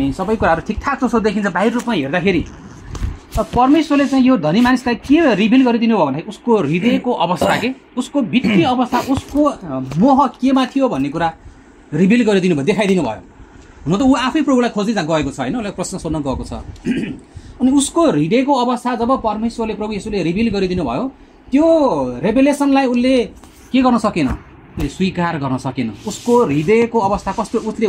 चाहिँ सबै कुराहरू ठिकठाक जस्तो देखिन्छ बाहिर रूपमा हेर्दाखेरि। परमेश्वरले चाहिँ यो धनी मानिसलाई के रिभिल गरिदिनु भयो भन्दाखेरि उसको हृदयको अवस्था के उसको भित्री अवस्था उसको मोह केमा थियो भन्ने कुरा रिभिल गरिदिनु भयो, देखाइदिनु भयो। हुन त ऊ आफै प्रभुलाई खोज्दै गएको छ होइन, उसलाई प्रश्न सोध्न गएको छ। अनि उसको हृदयको अवस्था जब परमेश्वरले प्रभु येशूले रिभिल गरिदिनु भयो त्यो रेभेलेसनलाई उसले के गर्न सकेन, उसले स्वीकार गर्न सकेन। उसको हृदयको अवस्था कस्तो, उसले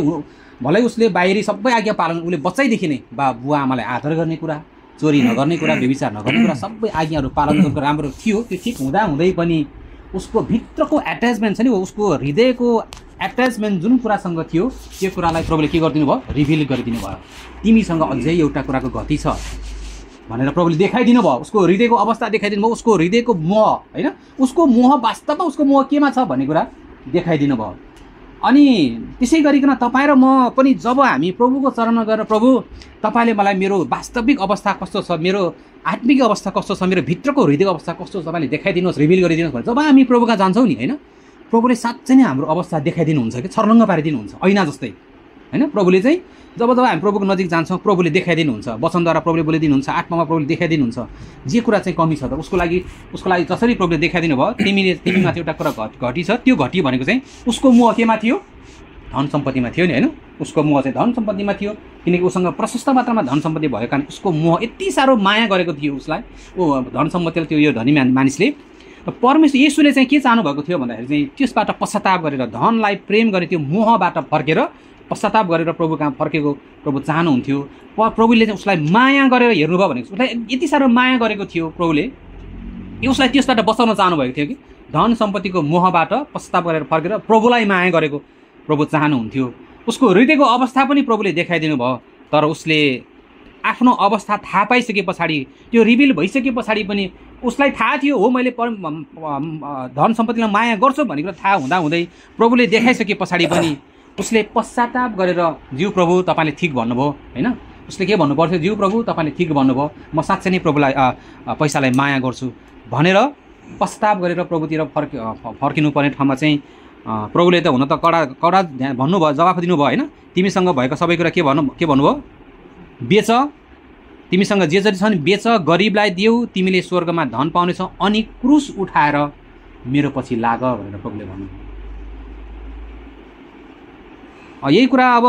भलै उसले बाहिरी सबै आज्ञा पालन उसले बच्चैदेखि नै बुवा आमालाई आदर गर्ने कुरा, चोरी नगर्ने कुरा, व्यभिचार नगर्ने कुरा सबै आज्ञाहरू पालन गरेको राम्रो थियो। त्यो ठिक हुँदै पनि उसको भित्रको एट्याचमेन्ट छ नि, उसको हृदयको एट्याचमेन्ट जुन कुरासँग थियो त्यो कुरालाई प्रभुले के गरिदिनु भयो, रिभिल गरिदिनु भयो। तिमीसँग अझै एउटा कुराको गति छ भनेर प्रभुले देखाइदिनु भयो। उसको हृदयको अवस्था देखाइदिनु भयो, उसको हृदयको मोह होइन, उसको मोह वास्तवमा उसको मोह केमा छ भन्ने कुरा देखाइदिनु भयो। अनि त्यसै गरिकन तपाईँ र म पनि जब हामी प्रभुको चरणमा गएर प्रभु तपाईँले मलाई मेरो वास्तविक अवस्था कस्तो छ, मेरो आत्मिक अवस्था कस्तो छ, मेरो भित्रको हृदयको अवस्था कस्तो छ तपाईँले देखाइदिनुहोस्, रिभिल गरिदिनुहोस् भने जब हामी प्रभुका जान्छौँ नि होइन, प्रभुले साँच्चै नै हाम्रो अवस्था देखाइदिनुहुन्छ कि छर्लङ्ग पारिदिनुहुन्छ ऐना जस्तै होइन। प्रभुले चाहिँ जब हामी प्रभुको नजिक जान्छौँ प्रभुले देखाइदिनुहुन्छ, वचनद्वारा प्रभुले बोलिदिनुहुन्छ, आत्मामा प्रभुले देखाइदिनुहुन्छ जे कुरा चाहिँ कमी छ त उसको लागि जसरी प्रभुले देखाइदिनु भयो तिमीमाथि एउटा कुरा घटी छ। त्यो घटी भनेको चाहिँ उसको मोह केमा थियो, धन सम्पत्तिमा थियो नि होइन। उसको मोह चाहिँ धन सम्पत्तिमा थियो किनकि उसँग प्रशस्त मात्रामा धन सम्पत्ति भएको कारण उसको मोह यति साह्रो माया गरेको थियो उसलाई, ऊ धन सम्पत्तिले त्यो यो धनी मानिसले। परमेश्वर येशूले चाहिँ के चाहनु भएको थियो भन्दाखेरि चाहिँ त्यसबाट पश्चाताप गरेर धनलाई प्रेम गरे त्यो मोहबाट फर्केर पश्चाताप गरेर प्रभु कहाँ फर्केको प्रभु चाहनुहुन्थ्यो। प्रभुले चाहिँ उसलाई माया गरेर हेर्नुभयो भने उसलाई यति साह्रो माया गरेको थियो प्रभुले, उसलाई त्यसबाट बचाउन चाहनुभएको थियो कि धन सम्पत्तिको मोहबाट पश्चाताप गरेर फर्केर प्रभुलाई माया गरेको प्रभु चाहनुहुन्थ्यो। उसको हृदयको अवस्था पनि प्रभुले देखाइदिनु भयो, तर उसले आफ्नो अवस्था थाहा पाइसके पछाडि त्यो रिभिल भइसके पछाडि पनि उसलाई थाहा थियो हो मैले धन सम्पत्तिलाई माया गर्छु भन्ने कुरा थाहा हुँदाहुँदै प्रभुले देखाइसके पछाडि पनि उसले पश्चाताप गरेर ज्यू प्रभु तपाईँले ठिक भन्नुभयो होइन। उसले के भन्नु पर्थ्यो, ज्यू प्रभु तपाईँले ठिक भन्नुभयो, म साँच्चै नै प्रभुलाई पैसालाई माया गर्छु भनेर पश्चाताप गरेर प्रभुतिर फर्किनु पर्ने ठाउँमा चाहिँ प्रभुले त हुन त कडा भन्नुभयो, जवाफ दिनुभयो होइन। तिमीसँग भएको सबै कुरा के भन्नुभयो, बेच, तिमीसँग जे जति छ नि बेच, गरिबलाई देऊ, तिमीले स्वर्गमा धन पाउनेछौ, अनि क्रुस उठाएर मेरो पछि लाग भनेर प्रभुले भन्नुभयो। यही कुरा अब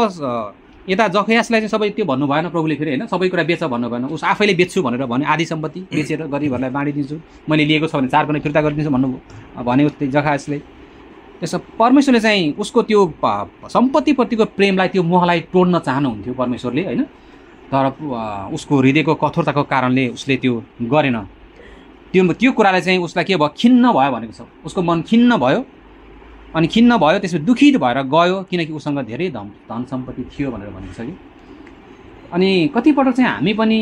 यता जखयासलाई चाहिँ सबै त्यो भन्नु भएन प्रभुले फेरि होइन, सबै कुरा बेच भन्नु भएन, उस आफैले बेच्छु भनेर भने आधी सम्पत्ति बेचेर गरिबहरूलाई बाँडिदिन्छु, मैले लिएको छ भने 4 गुणा फिर्ता गरिदिन्छु भन्नुभयो भने उस्तै जखयासले। त्यसो परमेश्वरले चाहिँ उसको त्यो सम्पत्तिप्रतिको प्रेमलाई त्यो मोहलाई तोड्न चाहनुहुन्थ्यो परमेश्वरले होइन, तर उसको हृदयको कठोरताको कारणले उसले त्यो गरेन। त्यो कुरालाई चाहिँ उसलाई के भयो, खिन्न भयो भनेको छ, उसको मन खिन्न भयो। अनि खिन्न भयो, त्यसपछि दुखित भएर गयो किनकि उसँग धेरै धन सम्पत्ति थियो भनेर भनेको छ कि। अनि कतिपटक चाहिँ हामी पनि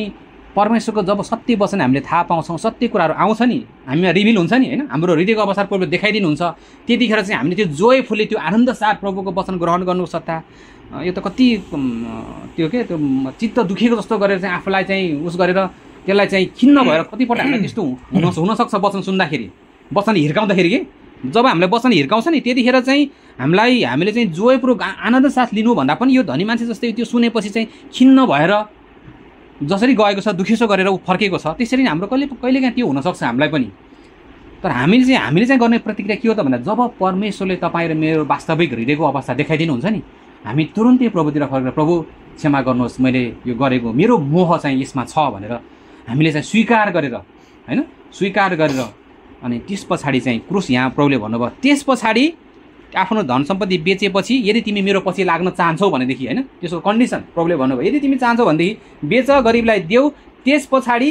परमेश्वरको जब सत्य वचन हामीले थाहा पाउँछौँ, सत्य कुराहरू आउँछ नि हामीमा रिभिल हुन्छ नि होइन, हाम्रो हृदयको अवसर प्रभुले देखाइदिनुहुन्छ, त्यतिखेर चाहिँ हामीले त्यो जोयफुल्ली त्यो आनन्द साथ प्रभुको वचन ग्रहण गर्नु सट्टा यो त कति त्यो के त्यो चित्त दुखेको जस्तो गरेर चाहिँ आफूलाई चाहिँ उस गरेर त्यसलाई चाहिँ खिन्न भएर कतिपल्ट हामीलाई त्यस्तो हुनसक्छ वचन सुन्दाखेरि, वचन हिर्काउँदाखेरि कि जब हामीलाई वचन हिर्काउँछ नि त्यतिखेर चाहिँ हामीले चाहिँ जोयपूर्वक आनन्द साथ लिनुभन्दा पनि यो धनी मान्छे जस्तै त्यो सुनेपछि चाहिँ खिन्न भएर जसरी गएको छ दुखेसो गरेर ऊ फर्केको छ, त्यसरी नै हाम्रो कहिलेकाहीँ त्यो हुनसक्छ हामीलाई पनि। तर हामीले चाहिँ गर्ने प्रतिक्रिया के हो त भन्दा जब परमेश्वरले तपाईँ र मेरो वास्तविक हृदयको अवस्था देखाइदिनुहुन्छ नि हामी तुरुन्तै प्रभुतिर फर्केर प्रभु क्षमा गर्नुहोस् मैले यो गरेको मेरो मोह चाहिँ यसमा छ भनेर हामीले चाहिँ स्वीकार गरेर होइन, स्वीकार गरेर अनि त्यस पछाडि चाहिँ क्रुस यहाँ प्रभुले भन्नुभयो त्यस पछाडि आफ्नो धन सम्पत्ति बेचेपछि यदि तिमी मेरो पछि लाग्न चाहन्छौ भनेदेखि होइन, त्यसको कन्डिसन प्रभुले भन्नुभयो यदि तिमी चाहन्छौ भनेदेखि बेच, गरिबलाई देऊ, त्यस पछाडि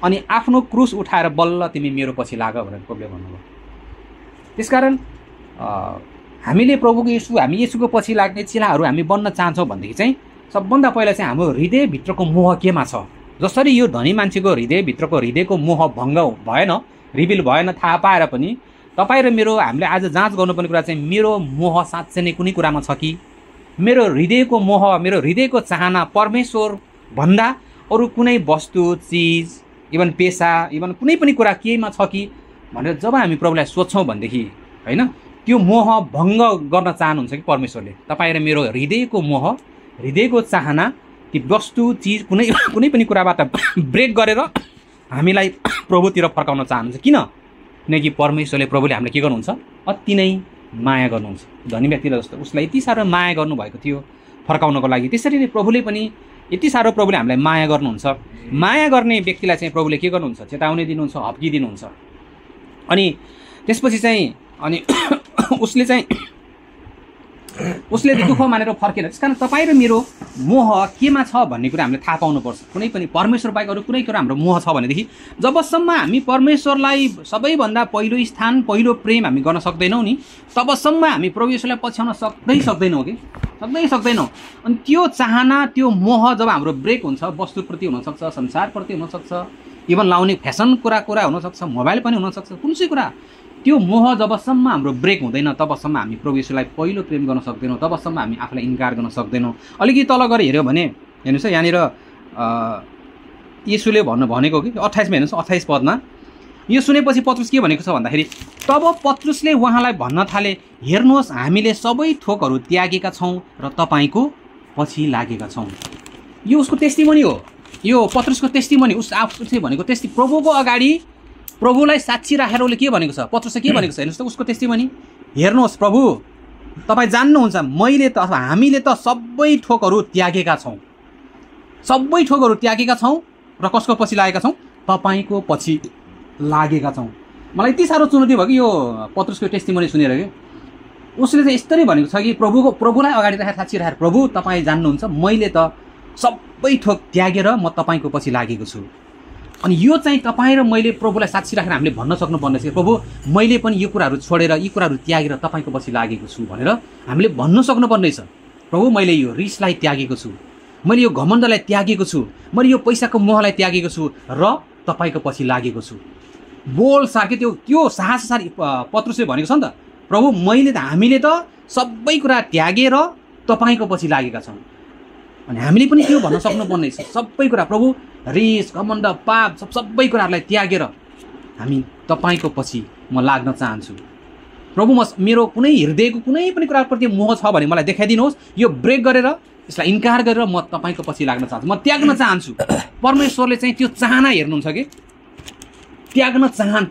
अनि आफ्नो क्रुस उठाएर बल्ल तिमी मेरो पछि लाग भनेर प्रभुले भन्नुभयो। त्यसकारण हामीले प्रभुको हामी येशूको पछि लाग्ने चेलाहरू हामी बन्न चाहन्छौँ भनेदेखि चाहिँ सबभन्दा पहिला चाहिँ हाम्रो हृदयभित्रको मोह केमा छ। जसरी यो धनी मान्छेको हृदयको मोह भङ्ग भएन, रिभिल भएन, थाहा पाएर पनि तपाईँ र मेरो हामीले आज जाँच गर्नुपर्ने कुरा चाहिँ मेरो मोह साँच्चै नै कुनै कुरामा छ कि, मेरो हृदयको मोह, मेरो हृदयको चाहना परमेश्वर भन्दा अरू कुनै वस्तु, चिज, इभन पेसा, इभन कुनै पनि कुरा केहीमा छ कि भनेर जब हामी प्रभुलाई सोध्छौँ भनेदेखि होइन त्यो मोह भङ्ग गर्न चाहनुहुन्छ कि परमेश्वरले। तपाईँ र मेरो हृदयको मोह, हृदयको चाहना ती वस्तु चिज कुनै कुनै पनि कुराबाट ब्रेक गरेर हामीलाई प्रभुतिर फर्काउन चाहनुहुन्छ। किनकि परमेश्वरले प्रभुले हामीलाई के गर्नुहुन्छ, अति नै माया गर्नुहुन्छ। धनी व्यक्तिलाई जस्तो उसलाई यति साह्रो माया गर्नुभएको थियो फर्काउनको लागि, त्यसरी नै प्रभुले पनि यति साह्रो प्रभुले हामीलाई माया गर्नुहुन्छ। माया गर्ने व्यक्तिलाई चाहिँ प्रभुले के गर्नुहुन्छ, चेतावनी दिनुहुन्छ, हप्किदिनुहुन्छ। अनि त्यसपछि चाहिँ अनि उसले दुःख मानेर फर्केन। त्यस कारण तपाईँ र मेरो मोह केमा छ भन्ने कुरा हामीले थाहा पाउनुपर्छ। कुनै पनि परमेश्वर बाहेक अरू कुनै कुरा हाम्रो मोह छ भनेदेखि जबसम्म हामी परमेश्वरलाई सबैभन्दा पहिलो स्थान, पहिलो प्रेम हामी गर्न सक्दैनौँ नि, तबसम्म हामी परमेश्वरलाई पछ्याउन सक्दैनौँ कि सक्दैनौँ। अनि त्यो चाहना, त्यो मोह जब हाम्रो ब्रेक हुन्छ, वस्तुप्रति हुनसक्छ, संसारप्रति हुनसक्छ, इभन लाउने फेसन कुरा हुनसक्छ, मोबाइल पनि हुनसक्छ, कुन चाहिँ कुरा, त्यो मोह जबसम्म हाम्रो ब्रेक हुँदैन तबसम्म हामी परमेश्वरलाई पहिलो प्रेम गर्न सक्दैनौँ, तबसम्म हामी आफूलाई इन्कार गर्न सक्दैनौँ। अलिकति तल गएर हेऱ्यो भने हेर्नुहोस् है, यहाँनिर येशूले भनेको कि 28मा हेर्नुहोस्, 28 पदमा यो सुनेपछि पत्रुस के भनेको छ भन्दाखेरि, तब पत्रुसले उहाँलाई भन्न थाले, हेर्नुहोस् हामीले सबै थोकहरू त्यागेका छौँ र तपाईँको पछि लागेका छौँ। यो उसको टेस्टिमोनी हो, यो पत्रुसको टेस्टिमोनी, उसले भनेको प्रभुको अगाडि प्रभुलाई साक्षी राखेर उसले के भनेको छ, पत्रुसले के भनेको छ हेर्नुहोस् त उसको टेस्टिमोनी। हेर्नुहोस् प्रभु, तपाईँ जान्नुहुन्छ मैले त अथवा हामीले त सबै थोकहरू त्यागेका छौँ, सबै थोकहरू त्यागेका छौँ र कसको पछि लागेका छौँ, तपाईँको पछि लागेका छौँ। मलाई यति साह्रो चुनौती भयो कि यो पत्रुसको टेस्टिमोनी सुनेर कि उसले चाहिँ यस्तरी भनेको छ कि प्रभुलाई अगाडि राखेर साक्षी राखेर, प्रभु तपाईँ जान्नुहुन्छ मैले त सबै थोक त्यागेर म तपाईँको पछि लागेको छु। अनि यो चाहिँ तपाईँ र मैले प्रभुलाई साक्षी राखेर हामीले भन्न सक्नुपर्ने छ, प्रभु मैले पनि यो कुराहरू छोडेर यी कुराहरू त्यागेर तपाईँको पछि लागेको छु भनेर हामीले भन्न सक्नुपर्ने छ। प्रभु मैले यो रिसलाई त्यागेको छु, मैले यो घमण्डलाई त्यागेको छु, मैले यो पैसाको मोहलाई त्यागेको छु र तपाईँको पछि लागेको छु। बोल सार्के त्यो साहस सार पत्रुसले भनेको छ नि त, प्रभु हामीले त सबै कुरा त्यागेर तपाईँको पछि लागेका छौँ। अनि हामीले पनि त्यो भन्न सक्नुपर्ने छ, सबै कुरा प्रभु रिस घमण्ड पाप सबै कुराहरूलाई त्यागेर हामी तपाईँको पछि म लाग्न चाहन्छु। प्रभु मेरो कुनै हृदयको कुनै पनि कुराप्रति मोह छ भने मलाई देखाइदिनुहोस्, यो ब्रेक गरेर यसलाई इन्कार गरेर म तपाईँको पछि लाग्न चाहन्छु, म त्याग्न चाहन्छु। परमेश्वरले चाहिँ त्यो चाहना हेर्नुहुन्छ कि त्याग्न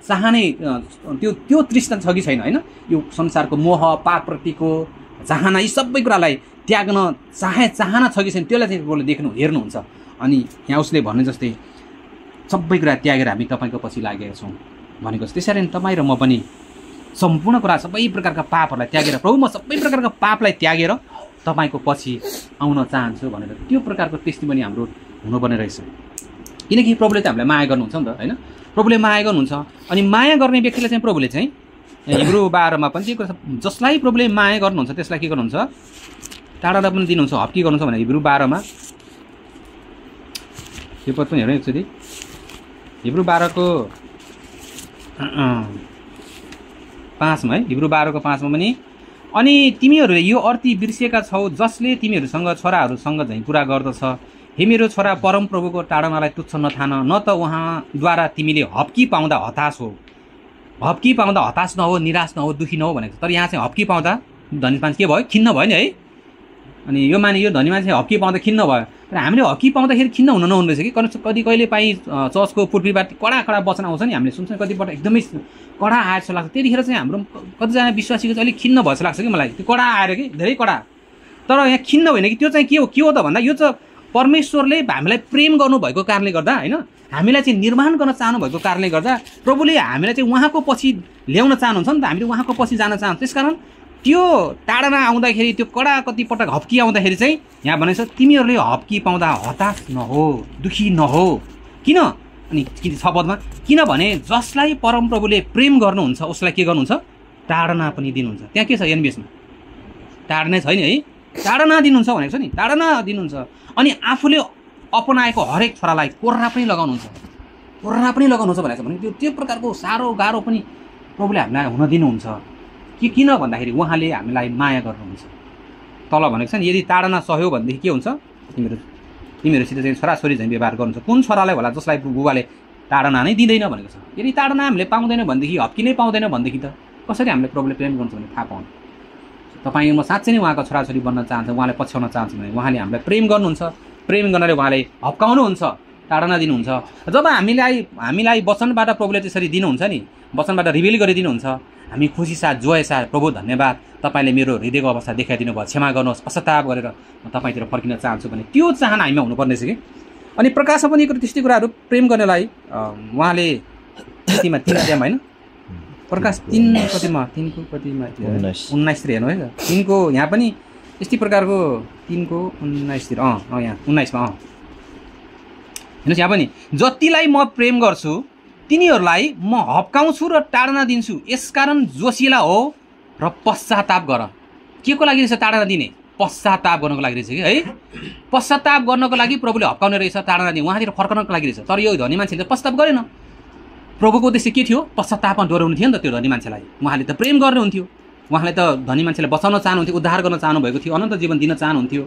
चाहने त्यो तृष्णा छ कि छैन, होइन? यो संसारको मोह, पापप्रतिको चाहना, यी सबै कुरालाई त्याग्न चाहना छ कि छैन, त्यसलाई चाहिँ प्रभुले हेर्नुहुन्छ। अनि यहाँ उसले भन्ने जस्तै सबै कुरा त्यागेर हामी तपाईँको पछि लागेका छौँ भनेको छ। त्यसरी नै तपाईँ र म पनि सम्पूर्ण कुरा, सबै प्रकारका पापहरूलाई त्यागेर, प्रभु म सबै प्रकारका पापलाई त्यागेर तपाईँको पछि आउन चाहन्छु भनेर त्यो प्रकारको टेस्टिमोनी हाम्रो हुनुपर्ने रहेछ। किनकि प्रभुले त हामीलाई माया गर्नुहुन्छ नि त, होइन? प्रभुले माया गर्नुहुन्छ। अनि माया गर्ने व्यक्तिलाई चाहिँ प्रभुले चाहिँ हिब्रू 12मा पनि के जसलाई प्रभुले माया गर्नुहुन्छ त्यसलाई के गर्नुहुन्छ, टाढा पनि दिनुहुन्छ, हप्की गर्नुहुन्छ भने हिब्रू 12मा यो पद पनि हेरौँ एकचोटि। हिब्रू 12को 5मा है, हिब्रू 12को 5मा पनि, अनि तिमीहरूले यो अर्ती बिर्सिएका छौ जसले तिमीहरूसँग छोराहरूसँग झैँ कुरा गर्दछ, हे मेरो छोरा परमप्रभुको टाढनालाई तुच्छ नठान, न त उहाँद्वारा तिमीले हप्की पाउँदा हताश नहो, निराश नहो, दुखी नहो भनेको छ। तर यहाँ चाहिँ हप्की पाउँदा धनी मान्छे के भयो, खिन्न भयो नि है। अनि यो धनी मान्छे हप्की पाउँदा खिन्न भयो। र हामीले हप्की पाउँदाखेरि खिन्न हुन नहुने रहेछ कि। कहिले काहीँ चर्चको पूर्वीबाट कडा वचन आउँछ नि, हामीले सुन्छौँ कतिपल्ट एकदमै कडा आएर जस्तो लाग्छ। त्यतिखेर चाहिँ हाम्रो कतिजना विश्वासीको चाहिँ अलिक खिन्न भएछ लाग्छ कि मलाई, त्यो कडा आएर कि धेरै कडा। तर यहाँ खिन्न होइन कि, त्यो चाहिँ के हो त भन्दा यो चाहिँ परमेश्वरले हामीलाई प्रेम गर्नुभएको कारणले गर्दा, होइन, हामीलाई चाहिँ निर्माण गर्न चाहनु भएको कारणले गर्दा प्रभुले हामीलाई चाहिँ उहाँको पछि ल्याउन चाहनुहुन्छ नि त, हामीले उहाँको पछि जान चाहन्छ। त्यसकारण त्यो टाढामा आउँदाखेरि त्यो कडा कतिपटक हप्की आउँदाखेरि चाहिँ यहाँ भनेको छ तिमीहरूले हप्की पाउँदा हताश नहो, दुखी नहो। किन? अनि 6 पदमा, किनभने जसलाई परमप्रभुले प्रेम गर्नुहुन्छ उसलाई के गर्नुहुन्छ, टाढना पनि दिनुहुन्छ। त्यहाँ के छ एनबिएसमा, टाढनै छैन है, टाढना दिनुहुन्छ भनेको छ नि, टाढना दिनुहुन्छ। अनि आफूले अपनाएको हरेक छोरालाई कोर्रा पनि लगाउनुहुन्छ भनेको छ भने त्यो प्रकारको साह्रो गाह्रो पनि प्रभुले हामीलाई हुन दिनुहुन्छ। किन भन्दाखेरि उहाँले हामीलाई माया गर्नुहुन्छ। तल भनेको छ नि, यदि टाढना सक्यो भनेदेखि के हुन्छ, तिमीहरूसित चाहिँ छोराछोरी झैँ व्यवहार गर्नुहुन्छ। कुन छोरालाई होला जसलाई बुबाले टाढना नै दिँदैन भनेको छ। यदि टाढना हामीले पाउँदैन भनेदेखि, हप्की नै पाउँदैन भनेदेखि त कसरी हामीले प्रभुले प्रेम गर्नुहुन्छ भने थाहा पाउनु। तपाईँ म साँच्चै नै उहाँको छोराछोरी बन्न चाहन्छ, उहाँलाई पछ्याउन चाहन्छु भने उहाँले हामीलाई प्रेम गर्नुहुन्छ, प्रेम गर्नाले उहाँले हप्काउनुहुन्छ, ताडना दिनुहुन्छ। जब हामीलाई वचनबाट प्रभुले त्यसरी दिनुहुन्छ नि, वचनबाट रिभिल गरिदिनुहुन्छ, हामी खुसी साथ जोय साथ प्रभु धन्यवाद, तपाईँले मेरो हृदयको अवस्था देखाइदिनु भयो, क्षमा गर्नुहोस्, पश्चाताप गरेर म तपाईँतिर फर्किन चाहन्छु भने त्यो चाहना हामीमा हुनुपर्ने छ कि। अनि प्रकाशमा पनि त्यस्तै कुराहरू प्रेम गर्नेलाई उहाँले कतिमा 3 अध्यायमा होइन, प्रकाश 3 कतिमा 3को कतिमा 19 तिर हेर्नु है, 3को यहाँ पनि यस्तै प्रकारको 3को 19 तिर यहाँ 19मा हेर्नुहोस्, यहाँ पनि जतिलाई म प्रेम गर्छु तिनीहरूलाई म हप्काउँछु र ताडना दिन्छु, यसकारण जोसिला हो र पश्चाताप गर। के को लागि रहेछ ताडना दिने? पश्चाताप गर्नको लागि रहेछ कि है। पश्चाताप गर्नको लागि प्रभुले हप्काउने रहेछ, ताडना दिने उहाँतिर फर्कनको लागि रहेछ। तर यो धनी मान्छेले त पश्चाताप गरेन। प्रभुको उद्देश्य के थियो? पश्चातापमा डोराउनु थियो नि त त्यो धनी मान्छेलाई। उहाँले त प्रेम गर्नुहुन्थ्यो, उहाँले त धनी मान्छेलाई बचाउन चाहनुहुन्थ्यो, उद्धार गर्न चाहनुभएको थियो, अनन्त जीवन दिन चाहनुहुन्थ्यो,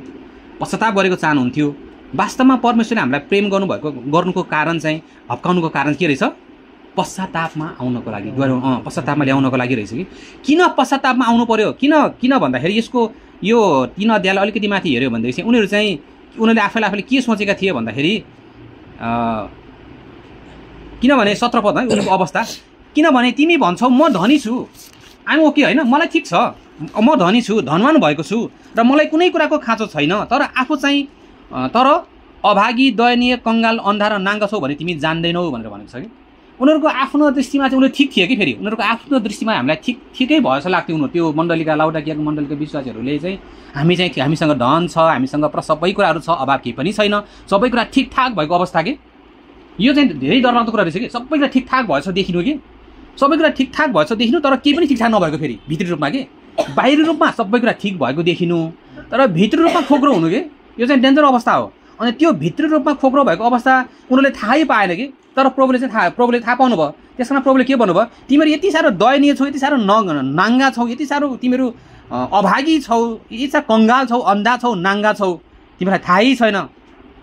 पश्चाताप गरेको चाहनुहुन्थ्यो। वास्तवमा परमेश्वरले हामीलाई प्रेम गर्नुको कारण चाहिँ, हप्काउनुको कारण के रहेछ? पश्चातापमा आउनको लागि, पश्चातापमा ल्याउनको लागि रहेछ कि। किन पश्चातापमा आउनु पर्यो? किन भन्दाखेरि यसको यो 3 अध्यायलाई अलिकति माथि हेऱ्यो भनेदेखि चाहिँ उनीहरूले आफैले के सोचेका थिए भन्दाखेरि, किनभने 17 पद है उनीहरूको अवस्था, किनभने तिमी भन्छौ म धनी छु, आइम ओके होइन, मलाई ठिक छ, म धनी छु, धनवान भएको छु र मलाई कुनै कुराको खाँचो छैन, तर आफू चाहिँ तर अभागी, दयनीय, कङ्गाल, अन्धा र नाङ्गा छौ भने तिमी जान्दैनौ भनेर भनेको छ कि। उनीहरूको आफ्नो दृष्टिमा चाहिँ उनीहरू ठिक थिए कि, फेरि उनीहरूको आफ्नो दृष्टिमा हामीलाई ठिकै भयो जस्तो लाग्थ्यो। उनीहरू त्यो मण्डलीका लाउडाकियाको मण्डलीका विश्वासीहरूले चाहिँ हामीसँग धन छ, हामीसँग सबै कुराहरू छ, अभाव केही पनि छैन, सबै कुरा ठिकठाक भएको अवस्था कि। यो चाहिँ धेरै डरलाग्दो कुरा रहेछ कि। सबै कुरा ठिकठाक भएछ देखिनु कि, सबै कुरा ठिकठाक भएछ देखिनु, तर केही पनि ठिकठाक नभएको फेरि भित्री रूपमा कि। बाहिरी रूपमा सबै कुरा ठिक भएको देखिनु, तर भित्री रूपमा खोक्रो हुनु कि। यो चाहिँ डेन्जर अवस्था हो। अनि त्यो भित्री रूपमा खोक्रो भएको अवस्था उनीहरूले थाहै पाएन कि। तर प्रभुले थाहा पाउनु भयो। त्यस कारण प्रभुले के भन्नुभयो? तिमीहरू यति साह्रो दयनीय छौ, यति साह्रो नाङ्गा छौ, यति साह्रो तिमीहरू अभागी छौ, यति साह्रो कङ्गाल छौ, अन्धा छौ, नाङ्गा छौ, तिमीलाई थाहै छैन।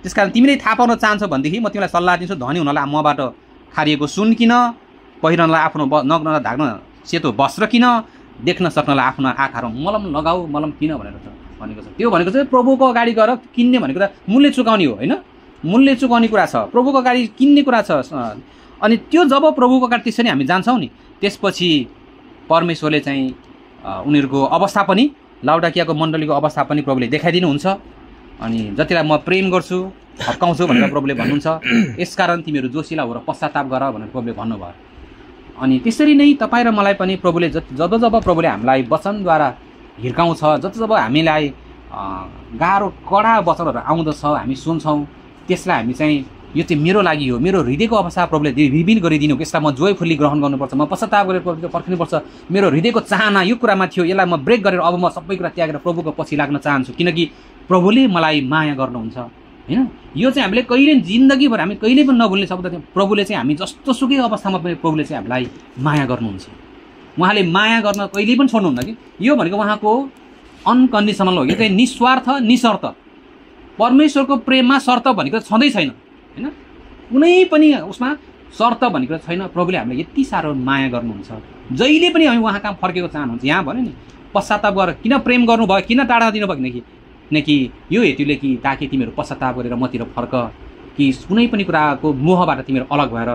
त्यस कारण तिमीले थाहा पाउन चाहन्छौ भनेदेखि म तिमीलाई सल्लाह दिन्छु, धनी हुनलाई मबाट खारिएको सुन किन, पहिरनलाई आफ्नो नग्नलाई ढाक्न सेतो वस्त्र किन, देख्न सक्नलाई आफ्नो आँखाहरू मलम लगाऊ, मलम किन भनेर भनेको छ। त्यो भनेको चाहिँ प्रभुको अगाडि गएर किन्ने भनेको त मूल्य चुकाउने हो होइन, मूल्य चुकाउने कुरा छ, प्रभुको अगाडि किन्ने कुरा छ। अनि त्यो जब प्रभुको अगाडि त्यसरी हामी जान्छौँ नि, त्यसपछि परमेश्वरले चाहिँ उनीहरूको अवस्था पनि, लाउडाकियाको मण्डलीको अवस्था पनि प्रभुले देखाइदिनुहुन्छ। अनि जतिलाई म प्रेम गर्छु, हप्काउँछु भनेर प्रभुले भन्नुहुन्छ, यसकारण तिमीहरू जोसिला हो र पश्चाताप गर भनेर प्रभुले भन्नुभयो। अनि त्यसरी नै तपाईँ र मलाई पनि प्रभुले जब प्रभुले हामीलाई वचनद्वारा हिर्काउँछ, जब हामीलाई गाह्रो कडा वचनहरू आउँदछ, हामी सुन्छौँ, त्यसलाई हामी चाहिँ यो चाहिँ मेरो लागि हो, मेरो हृदयको अवस्था प्रभुले रिभिल गरिदिनु, यसलाई म जोयफुल्ली ग्रहण गर्नुपर्छ, म पश्चाताप गरेर पर्खिनुपर्छ, मेरो हृदयको चाहना यो कुरामा थियो, यसलाई म ब्रेक गरेर अब म सबै कुरा त्यागेर प्रभुको पछि लाग्न चाहन्छु, किनकि प्रभुले मलाई माया गर्नुहुन्छ होइन। यो चाहिँ हामीले कहिले जिन्दगीभर हामी कहिले पनि नभुल्ने शब्द थियो। प्रभुले चाहिँ हामी जस्तो सुकै अवस्थामा पनि प्रभुले चाहिँ हामीलाई माया गर्नुहुन्छ। उहाँले माया गर्न कहिले पनि छोड्नुहुन्न कि। यो भनेको उहाँको अनकन्डिसनल हो, यो चाहिँ निस्वार्थ निशर्त। परमेश्वरको प्रेममा शर्त भनेको छँदै छैन होइन, कुनै पनि उसमा शर्त भनेको छैन। प्रभुले हामीलाई यति साह्रो माया गर्नुहुन्छ, जहिले पनि हामी उहाँ कहाँ फर्केको चाहनुहुन्छ। यहाँ भन्यो नि पश्चाताप गर, किन प्रेम गर्नुभयो, किन टाढा दिनुभयो किनकि यो हेतुले कि ताकि तिमीहरू पश्चाताप गरेर मतिर फर्क, कि कुनै पनि कुराको मोहबाट तिमीहरू अलग भएर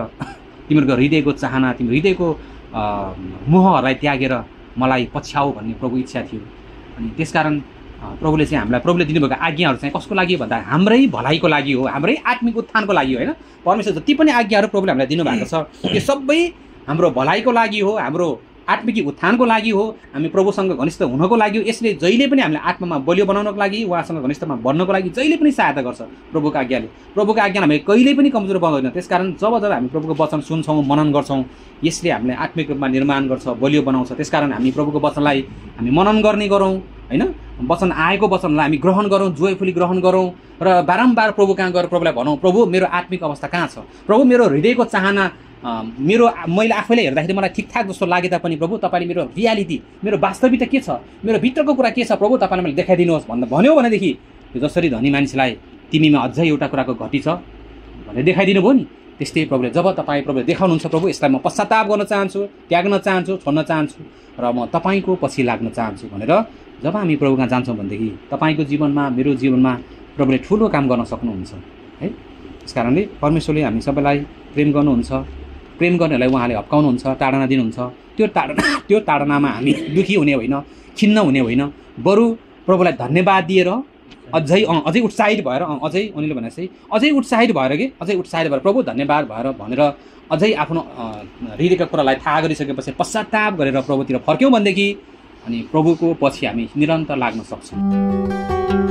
तिमीहरूको हृदयको चाहना, तिम्रो हृदयको मोहहरूलाई त्यागेर मलाई पछ्याऊ भन्ने प्रभु इच्छा थियो। अनि त्यसकारण प्रभुले चाहिँ प्रभुले दिनुभएको आज्ञाहरू चाहिँ कसको लागि भन्दा हाम्रै भलाइको लागि हो, हाम्रै आत्मिक उत्थानको लागि हो होइन। परमेश्वर जति पनि आज्ञाहरू प्रभुले हामीलाई दिनुभएको छ यो सबै हाम्रो भलाइको लागि हो, हाम्रो आत्मिक उत्थानको लागि हो, हामी प्रभुसँग घनिष्ठ हुनको लागि हो। यसले जहिले पनि हामीलाई आत्मामा बलियो बनाउनको लागि, उहाँसँग घनिष्ठमा बन्नको लागि जहिले पनि सहायता गर्छ प्रभुको आज्ञाले। प्रभुको आज्ञा हामी कहिले पनि कमजोर बनाउँदैन। त्यसकारण जब हामी प्रभुको वचन सुन्छौँ, मनन गर्छौँ, यसले हामीलाई आत्मिक रूपमा निर्माण गर्छ, बलियो बनाउँछ। त्यसकारण हामी प्रभुको वचनलाई हामी मनन गर्ने गरौँ होइन, वचन आएको वचनलाई हामी ग्रहण गरौँ, जोयफुली ग्रहण गरौँ र बारम्बार प्रभु कहाँ गएर प्रभुलाई भनौँ, प्रभु मेरो आत्मिक अवस्था कहाँ छ, प्रभु मेरो हृदयको चाहना मैले आफैले हेर्दाखेरि मलाई ठिकठाक जस्तो लागे तापनि प्रभु तपाईँले मेरो रियालिटी, मेरो वास्तविकता के छ, मेरो भित्रको कुरा के छ प्रभु तपाईँले मैले देखाइदिनुहोस् भन्यो भनेदेखि जसरी धनी मानिसलाई तिमीमा अझै एउटा कुराको घटी छ भनेर देखाइदिनु भयो नि, त्यस्तै प्रभुले जब प्रभुले देखाउनुहुन्छ, प्रभु यसलाई म पश्चाताप गर्न चाहन्छु, त्याग्न चाहन्छु, छोड्न चाहन्छु र म तपाईँको पछि लाग्न चाहन्छु भनेर जब हामी प्रभु कहाँ जान्छौँ भनेदेखि तपाईँको जीवनमा, मेरो जीवनमा प्रभुले ठुलो काम गर्न सक्नुहुन्छ है। त्यस कारणले परमेश्वरले हामी सबैलाई प्रेम गर्नुहुन्छ, प्रेम गर्नेहरूलाई उहाँले हप्काउनुहुन्छ, ताडना दिनुहुन्छ। त्यो ताडनामा हामी दुखी हुने होइन, खिन्न हुने होइन, बरु प्रभुलाई धन्यवाद दिएर अझै उत्साहित भएर अझै उनीले भने चाहिँ अझै उत्साहित भएर प्रभु धन्यवाद भएर भनेर अझै आफ्नो हृदयका कुरालाई थाहा गरिसकेपछि पश्चाताप गरेर प्रभुतिर फर्क्यौँ भनेदेखि अनि प्रभुको पछि हामी निरन्तर लाग्न सक्छौँ।